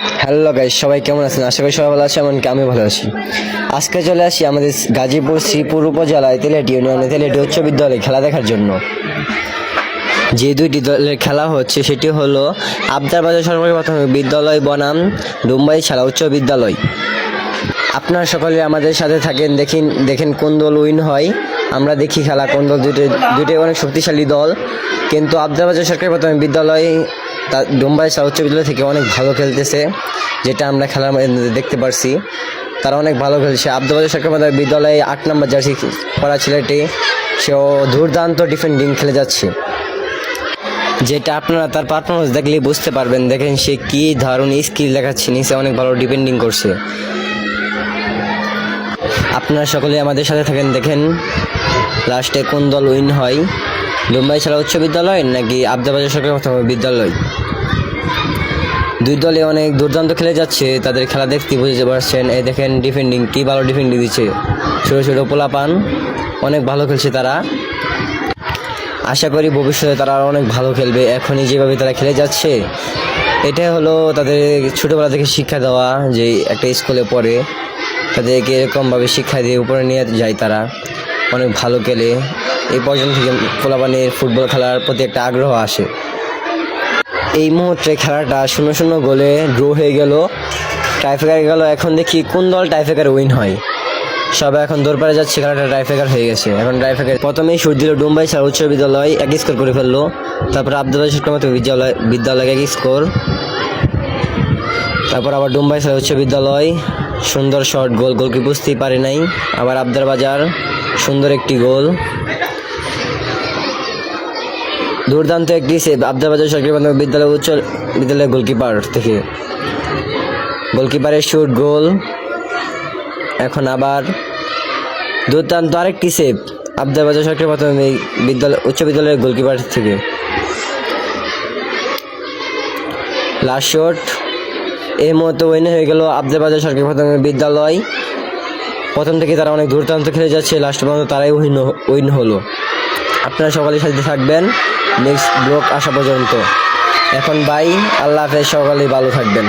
Hello guys, সবাই কেমন আছেন? আশা করি সবাই ভালো আছে, এমনকি আমি ভালো আছি। আজকে চলে আসি আমাদের গাজীপুর শ্রীপুর উপজেলায় তেলেটি ইউনিয়নে তেলেটি উচ্চ বিদ্যালয়ে খেলা দেখার জন্য। যে দুইটি দলের খেলা হচ্ছে সেটি হলো আবদারবাজার সরকারি প্রাথমিক বিদ্যালয় বনাম ডুমবাই শালা উচ্চ বিদ্যালয়। আপনারা সকলে আমাদের সাথে থাকেন, দেখেন কোন দল উইন হয়। আমরা দেখি খেলা কোন দল, দুটোই অনেক শক্তিশালী দল, কিন্তু আবদারবাজার সরকারি প্রাথমিক বিদ্যালয় ডুমবাই শালা উচ্চ বিদ্যালয় থেকে অনেক ভালো খেলতেছে, যেটা আমরা খেলার মধ্যে দেখতে পারছি। তারা অনেক ভালো খেলছে। আবদারবাজার সরকারি প্রাথমিক বিদ্যালয়ে 8 নম্বর জার্সি পরা ছেলেটি, সেও দুর্দান্ত ডিফেন্ডিং খেলে যাচ্ছে, যেটা আপনারা তার পারফরমেন্স দেখলেই বুঝতে পারবেন। দেখেন সে কি দারুণ স্কিল দেখাচ্ছে, নিচে অনেক ভালো ডিফেন্ডিং করছে। আপনারা সকলে আমাদের সাথে থাকেন, দেখেন লাস্টে কোন দল উইন হয়, ডুমবাই শালা উচ্চ বিদ্যালয় নাকি আবদারবাজার সরকারি প্রাথমিক বিদ্যালয়। দুই দলে অনেক দুর্দান্ত খেলে যাচ্ছে, তাদের খেলা দেখতে বুঝতে পারছেন। এই দেখেন ডিফেন্ডিং, কি ভালো ডিফেন্ডিং দিচ্ছে, ছোটো ছোটো পোলাপান অনেক ভালো খেলছে তারা। আশা করি ভবিষ্যতে তারা আরও অনেক ভালো খেলবে। এখনই যেভাবে তারা খেলে যাচ্ছে, এটাই হলো তাদের ছোটোবেলা থেকে শিক্ষা দেওয়া, যে একটা স্কুলে পড়ে তাদেরকে এরকমভাবে শিক্ষা দিয়ে উপরে নিয়ে যায়, তারা অনেক ভালো খেলে। এই পর্যন্ত থেকে পোলাপানের ফুটবল খেলার প্রতি একটা আগ্রহ আসে। এই মুহূর্তে খেলাটা 0-0 গোলে ড্র হয়ে গেল, টাইফেকারে গেল। এখন দেখি কোন দল টাইফেকারে উইন হয়। সবাই এখন দৌড়পাড়ে যাচ্ছে, খেলাটা টাইফেকার হয়ে গেছে। এখন টাইফেকার প্রথমেই শুট দিল ডুমবাই শালা উচ্চ বিদ্যালয়, 1 স্কোর করে ফেললো। তারপর আবদারবাজার সরকারি প্রাথমিক বিদ্যালয় 1 স্কোর। তারপর আবার ডুমবাই শালা উচ্চ বিদ্যালয় সুন্দর শট, গোলকি বুঝতেই পারে নাই। আবার আবদারবাজার সুন্দর একটি গোল, দুর্দান্ত একটি সেভ আবদারবাজার সরকারি প্রাথমিক বিদ্যালয় উচ্চ বিদ্যালয়ের গোলকিপার থেকে। গোলকিপারের শুট, গোল। এখন আবার দুর্দান্ত আরেকটি সেভ আবদারবাজার সরকারি প্রাথমিক বিদ্যালয় উচ্চ বিদ্যালয়ের গোলকিপার থেকে। লাস্ট শট, এই মুহূর্তে উইন হয়ে গেল আবদারবাজার সরকারি প্রাথমিক বিদ্যালয়। প্রথম থেকে তারা অনেক দুর্দান্ত খেলে যাচ্ছে, লাস্ট পর্যন্ত তারাই উইন হলো। আপনারা সকালের সাথে থাকবেন নেক্সট ব্লগ আসা পর্যন্ত। এখন বাই, আল্লাহ হাফেজ, সকালেই ভালো থাকবেন।